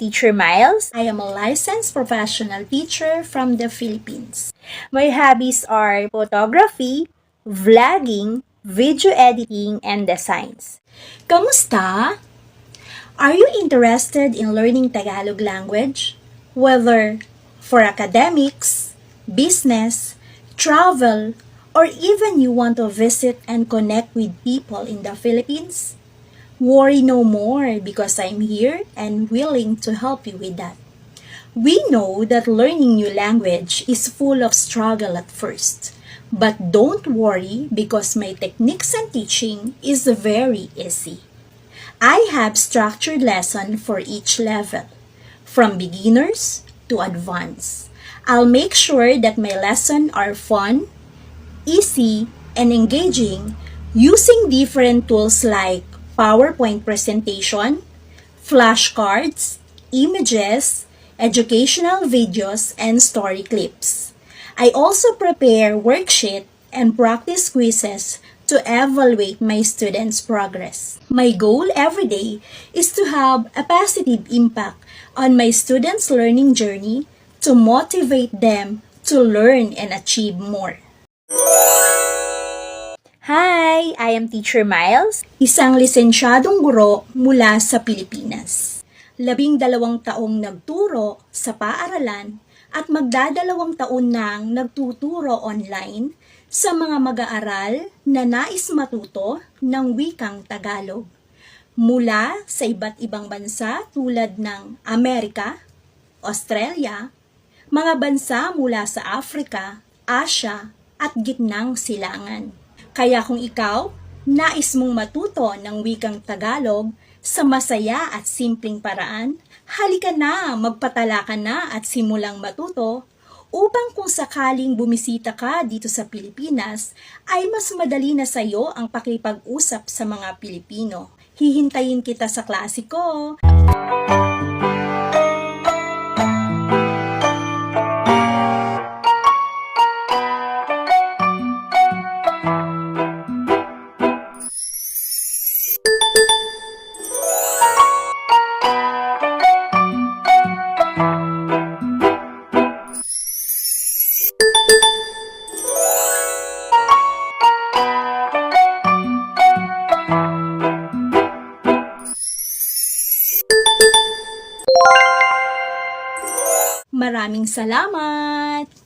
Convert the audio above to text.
Teacher Miles. I am a licensed professional teacher from the Philippines. My hobbies are photography, vlogging, video editing, and designs. Kamusta? Are you interested in learning Tagalog language? Whether for academics, business, travel, or even you want to visit and connect with people in the Philippines? Worry no more because I'm here and willing to help you with that. We know that learning new language is full of struggle at first. But don't worry because my techniques and teaching is very easy. I have structured lesson for each level, from beginners to advanced. I'll make sure that my lesson are fun, easy, and engaging using different tools like PowerPoint presentation, flashcards, images, educational videos, and story clips. I also prepare worksheet and practice quizzes to evaluate my students' progress. My goal every day is to have a positive impact on my students' learning journey to motivate them to learn and achieve more. Hi! I am Teacher Miles, isang lisensyadong guro mula sa Pilipinas. 12 taong nagturo sa paaralan at magdadalawang taon nang nagtuturo online sa mga mag-aaral na nais matuto ng wikang Tagalog. Mula sa iba't ibang bansa tulad ng Amerika, Australia, mga bansa mula sa Africa, Asia at Gitnang Silangan. Kaya kung ikaw, nais mong matuto ng wikang Tagalog sa masaya at simpleng paraan, halika na, magpatala ka na at simulang matuto upang kung sakaling bumisita ka dito sa Pilipinas, ay mas madali na sa iyo ang pakipag-usap sa mga Pilipino. Hihintayin kita sa klase ko! Maraming salamat!